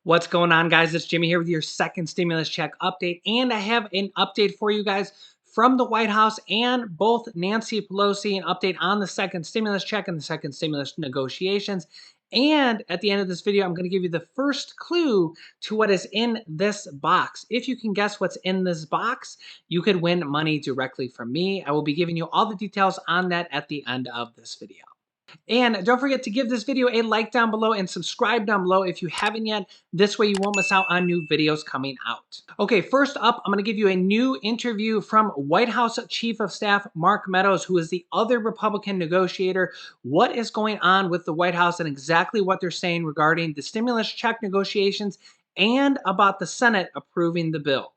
What's going on, guys? It's Jimmy here with your second stimulus check update, and I have an update for you guys from the White House and both Nancy Pelosi, an update on the second stimulus check and the second stimulus negotiations. And at the end of this video, I'm going to give you the first clue to what is in this box. If you can guess what's in this box, you could win money directly from me. I will be giving you all the details on that at the end of this video. And don't forget to give this video a like down below and subscribe down below if you haven't yet. This way you won't miss out on new videos coming out. Okay, first up, I'm going to give you a new interview from White House Chief of Staff Mark Meadows, who is the other Republican negotiator. What is going on with the White House and exactly what they're saying regarding the stimulus check negotiations and about the Senate approving the bill.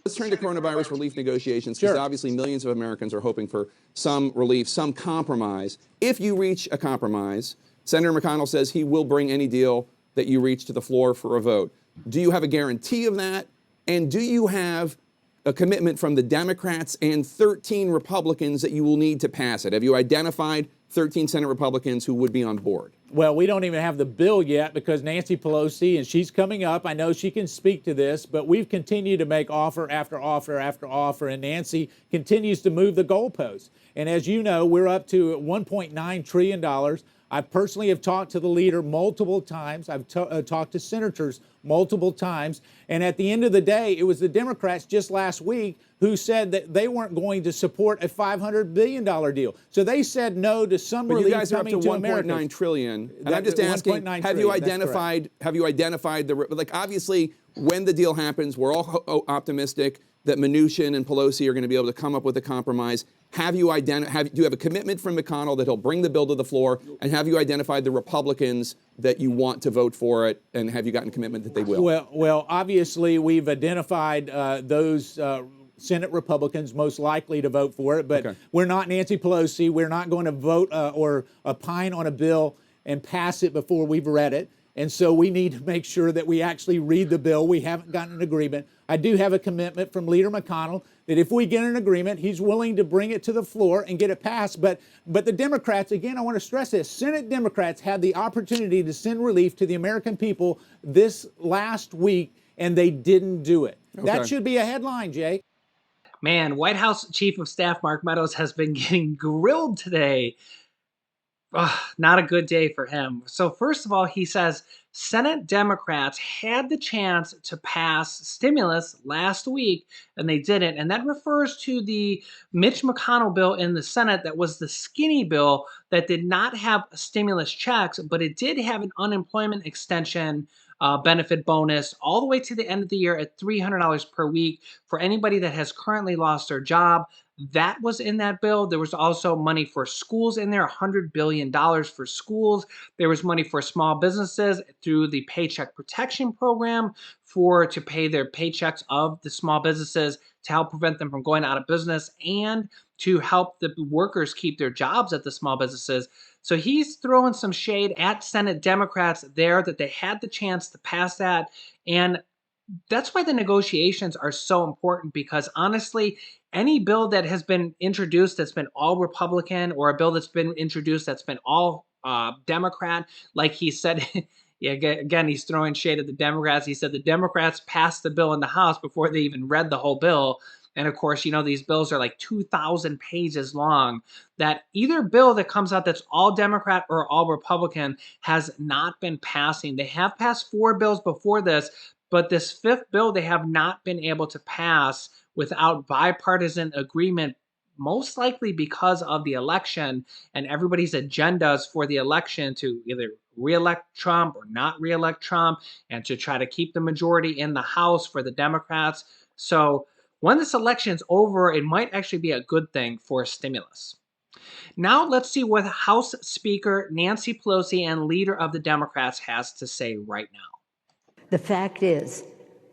Let's turn to coronavirus relief negotiations, because obviously millions of Americans are hoping for some relief, some compromise. If you reach a compromise, Senator McConnell says he will bring any deal that you reach to the floor for a vote. Do you have a guarantee of that? And do you have a commitment from the Democrats and 13 Republicans that you will need to pass it? Have you identified 13 Senate Republicans who would be on board? Well, we don't even have the bill yet because Nancy Pelosi, and she's coming up. I know she can speak to this, but we've continued to make offer after offer after offer, and Nancy continues to move the goalposts. And as you know, we're up to $1.9 trillion. I personally have talked to the leader multiple times. I've talked to senators multiple times. And at the end of the day, it was the Democrats just last week who said that they weren't going to support a $500 billion deal. So they said no to some relief coming to America. But you guys are up to $1.9 trillion. And I'm just asking, have you identified the, like, obviously, when the deal happens, we're all optimistic that Mnuchin and Pelosi are going to be able to come up with a compromise. Do you have a commitment from McConnell that he'll bring the bill to the floor? And have you identified the Republicans that you want to vote for it? And have you gotten commitment that they will? Well, obviously, we've identified those Senate Republicans most likely to vote for it. But we're not Nancy Pelosi. We're not going to vote or opine on a bill and pass it before we've read it. And so we need to make sure that we actually read the bill. We haven't gotten an agreement. I do have a commitment from Leader McConnell that if we get an agreement, he's willing to bring it to the floor and get it passed. But the Democrats, again, I want to stress this, Senate Democrats had the opportunity to send relief to the American people this last week, and they didn't do it. That should be a headline, Jay. Man, White House Chief of Staff Mark Meadows has been getting grilled today. Not a good day for him. So first of all, he says Senate Democrats had the chance to pass stimulus last week, and they didn't. And that refers to the Mitch McConnell bill in the Senate that was the skinny bill that did not have stimulus checks, but it did have an unemployment extension benefit bonus all the way to the end of the year at $300 per week for anybody that has currently lost their job. That was in that bill. There was also money for schools in there, $100 billion for schools. There was money for small businesses through the Paycheck Protection Program to pay their paychecks of the small businesses to help prevent them from going out of business and to help the workers keep their jobs at the small businesses. So he's throwing some shade at Senate Democrats there that they had the chance to pass that. And that's why the negotiations are so important, because honestly, any bill that has been introduced that's been all Republican, or a bill that's been introduced that's been all Democrat, like he said, yeah, again, he's throwing shade at the Democrats. He said the Democrats passed the bill in the House before they even read the whole bill. And of course, you know, these bills are like 2,000 pages long. That either bill that comes out that's all Democrat or all Republican has not been passing. They have passed 4 bills before this, but this 5th bill they have not been able to pass without bipartisan agreement, most likely because of the election and everybody's agendas for the election to either reelect Trump or not reelect Trump, and to try to keep the majority in the House for the Democrats. So when this election's over, it might actually be a good thing for stimulus. Now let's see what House Speaker Nancy Pelosi and leader of the Democrats has to say right now. The fact is,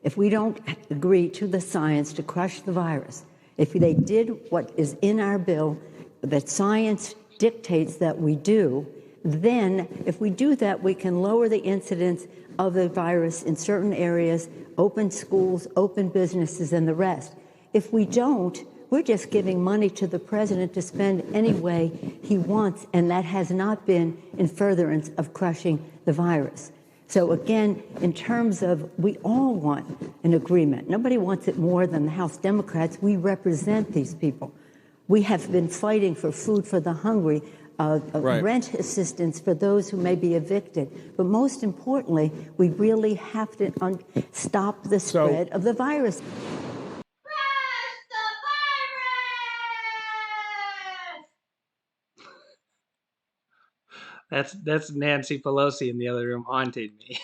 if we don't agree to the science to crush the virus, if they did what is in our bill that science dictates that we do, then if we do that, we can lower the incidence of the virus in certain areas, open schools, open businesses, and the rest. If we don't, we're just giving money to the president to spend any way he wants, and that has not been in furtherance of crushing the virus. So again, in terms of, we all want an agreement. Nobody wants it more than the House Democrats. We represent these people. We have been fighting for food for the hungry, rent assistance for those who may be evicted. But most importantly, we really have to stop the spread of the virus. That's Nancy Pelosi in the other room haunting me.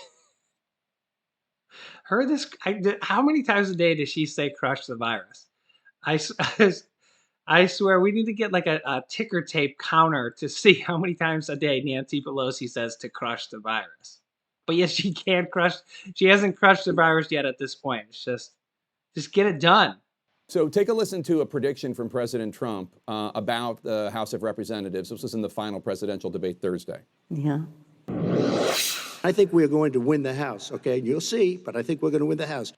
How many times a day does she say "crush the virus"? I swear we need to get like a ticker tape counter to see how many times a day Nancy Pelosi says to crush the virus. But yes, she can't crush. She hasn't crushed the virus yet at this point. It's just get it done. So take a listen to a prediction from President Trump about the House of Representatives. This was in the final presidential debate Thursday. Yeah. I think we're going to win the House, okay? You'll see, but I think we're going to win the House.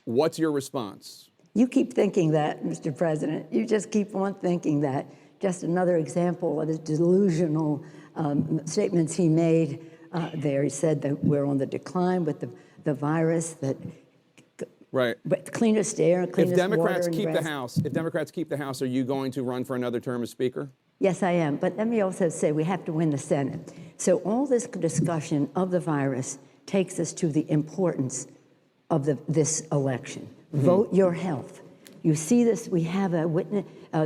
What's your response? You keep thinking that, Mr. President. You just keep on thinking that. Just another example of the delusional statements he made there. He said that we're on the decline with the virus, that but the cleanest air, cleanest if Democrats water keep the House, if Democrats keep the House, are you going to run for another term as Speaker? Yes, I am. But let me also say we have to win the Senate. So all this discussion of the virus takes us to the importance of this election. Vote your health. You see this, we have a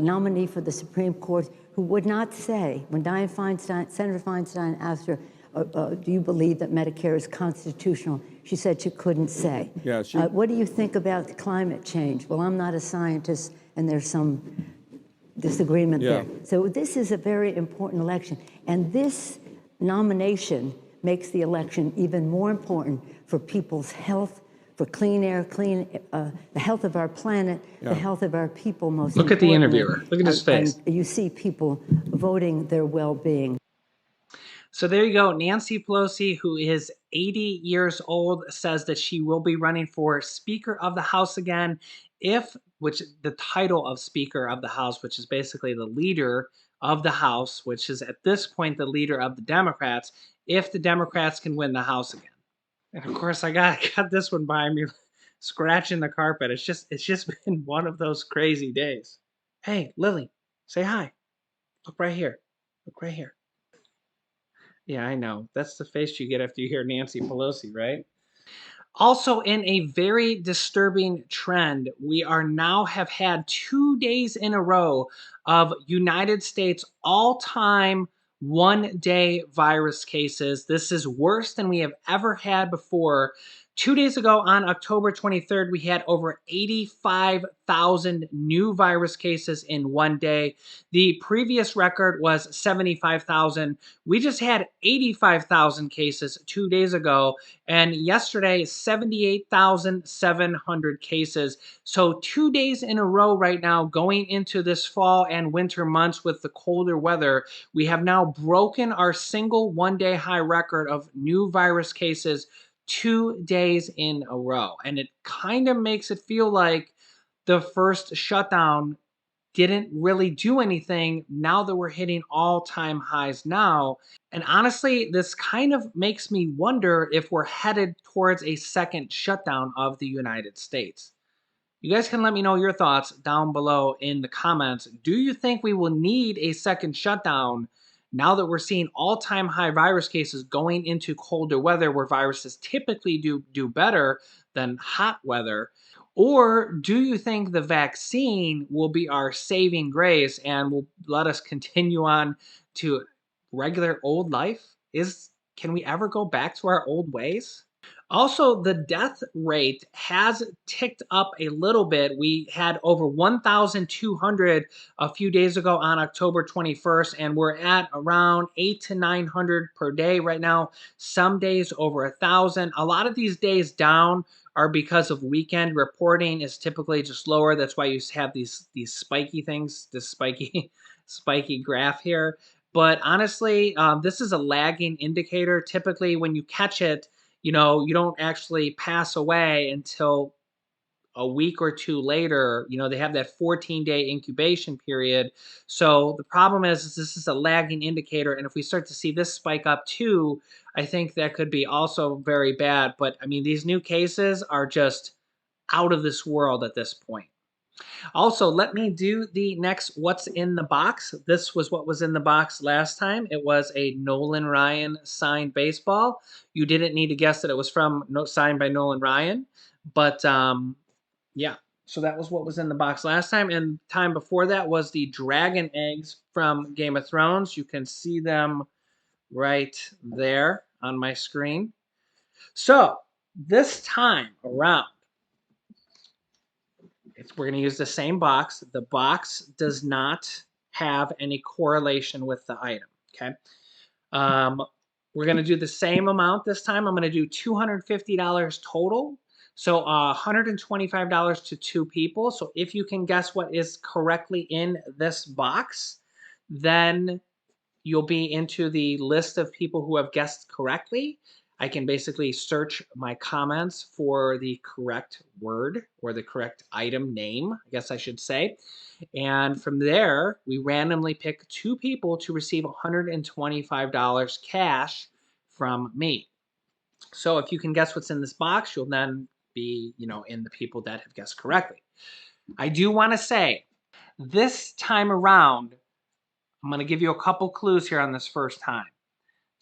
nominee for the Supreme Court who would not say, when Senator Feinstein asked her, do you believe that Medicare is constitutional? She said she couldn't say. Yeah, what do you think about climate change? Well, I'm not a scientist, and there's some disagreement there. So this is a very important election. And this nomination makes the election even more important for people's health, for clean air, the health of our planet, the health of our people, most Look at the interviewer. Look at his face. And you see people voting their well-being. So there you go. Nancy Pelosi, who is 80 years old, says that she will be running for Speaker of the House again, which the title of Speaker of the House, which is basically the leader of the House, which is at this point the leader of the Democrats, if the Democrats can win the House again. And of course, I got this one behind me, scratching the carpet. It's just been one of those crazy days. Hey, Lily, say hi. Look right here. Look right here. Yeah, I know. That's the face you get after you hear Nancy Pelosi, right? Also, in a very disturbing trend, we have had 2 days in a row of United States all-time one-day virus cases. This is worse than we have ever had before. 2 days ago, on October 23rd, we had over 85,000 new virus cases in one day. The previous record was 75,000. We just had 85,000 cases 2 days ago, and yesterday, 78,700 cases. So 2 days in a row right now, going into this fall and winter months with the colder weather, we have now broken our single one-day high record of new virus cases 2 days in a row. And it kind of makes it feel like the first shutdown didn't really do anything now that we're hitting all-time highs now. And honestly, this kind of makes me wonder if we're headed towards a second shutdown of the United States. You guys can let me know your thoughts down below in the comments. Do you think we will need a second shutdown now that we're seeing all-time high virus cases going into colder weather where viruses typically do better than hot weather? Or do you think the vaccine will be our saving grace and will let us continue on to regular old life? Can we ever go back to our old ways? Also, the death rate has ticked up a little bit. We had over 1,200 a few days ago on October 21st, and we're at around 800 to 900 per day right now. Some days over 1,000. A lot of these days down are because of weekend reporting is typically just lower. That's why you have these spiky things, this spiky graph here. But honestly, this is a lagging indicator. Typically, when you catch it, you don't actually pass away until a week or two later. They have that 14-day incubation period. So the problem is this is a lagging indicator. And if we start to see this spike up too, I think that could be also very bad. But I mean, these new cases are just out of this world at this point. Also, let me do the next what's in the box. This was what was in the box last time. It was a Nolan Ryan signed baseball. You didn't need to guess that it was signed by Nolan Ryan. But yeah, so that was what was in the box last time. And time before that was the dragon eggs from Game of Thrones. You can see them right there on my screen. So this time around, we're going to use the same box. The box does not have any correlation with the item, okay? We're going to do the same amount this time. I'm going to do $250 total. So $125 to 2 people. So if you can guess what is correctly in this box, then you'll be into the list of people who have guessed correctly. I can basically search my comments for the correct word or the correct item name, I guess I should say. And from there, we randomly pick 2 people to receive $125 cash from me. So if you can guess what's in this box, you'll then be, in the people that have guessed correctly. I do want to say, this time around, I'm going to give you a couple clues here on this first time.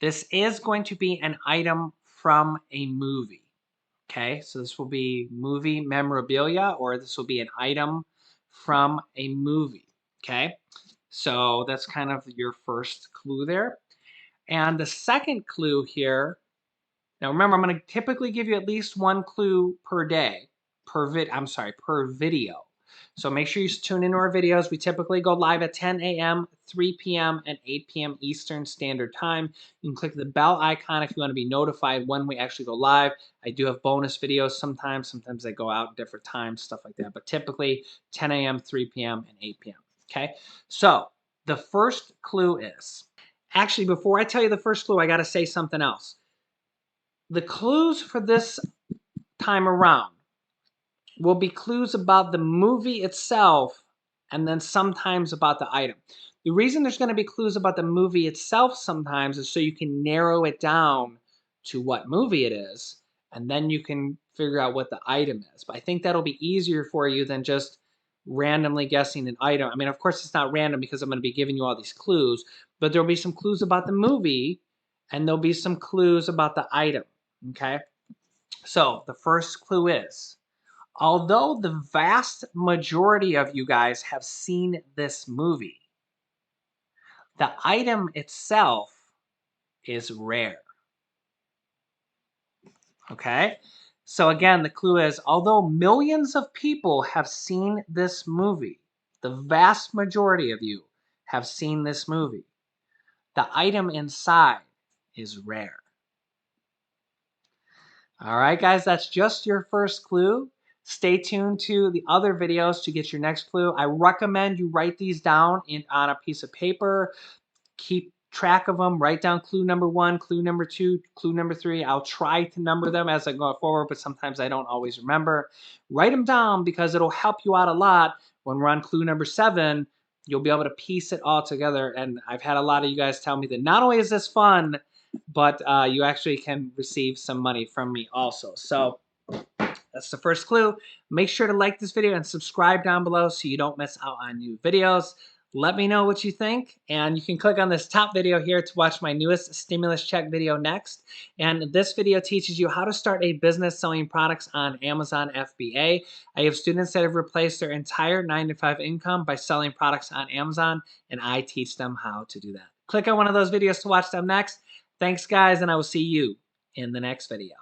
This is going to be an item from a movie. Okay, so this will be movie memorabilia, or this will be an item from a movie. Okay, so that's kind of your first clue there. And the second clue here, now remember, I'm going to typically give you at least 1 clue per day, per video. So make sure you tune into our videos. We typically go live at 10 a.m., 3 p.m., and 8 p.m. Eastern Standard Time. You can click the bell icon if you want to be notified when we actually go live. I do have bonus videos sometimes. Sometimes they go out at different times, stuff like that. But typically 10 a.m., 3 p.m., and 8 p.m. Okay? So the first clue is, actually, before I tell you the first clue, I got to say something else. The clues for this time around will be clues about the movie itself and then sometimes about the item. The reason there's going to be clues about the movie itself sometimes is so you can narrow it down to what movie it is, and then you can figure out what the item is. But I think that'll be easier for you than just randomly guessing an item. I mean, of course, it's not random because I'm going to be giving you all these clues, but there'll be some clues about the movie, and there'll be some clues about the item, okay? So the first clue is, although the vast majority of you guys have seen this movie, the item itself is rare. Okay? So again, the clue is, although millions of people have seen this movie, the vast majority of you have seen this movie, the item inside is rare. All right, guys, that's just your first clue. Stay tuned to the other videos to get your next clue. I recommend you write these down on a piece of paper. Keep track of them. Write down clue number 1, clue number 2, clue number 3. I'll try to number them as I go forward, but sometimes I don't always remember. Write them down because it'll help you out a lot. When we're on clue number 7, you'll be able to piece it all together. And I've had a lot of you guys tell me that not only is this fun, but you actually can receive some money from me also. So that's the first clue. Make sure to like this video and subscribe down below so you don't miss out on new videos. Let me know what you think, and you can click on this top video here to watch my newest stimulus check video next. And this video teaches you how to start a business selling products on Amazon FBA. I have students that have replaced their entire 9-to-5 income by selling products on Amazon, and I teach them how to do that. Click on one of those videos to watch them next. Thanks, guys, and I will see you in the next video.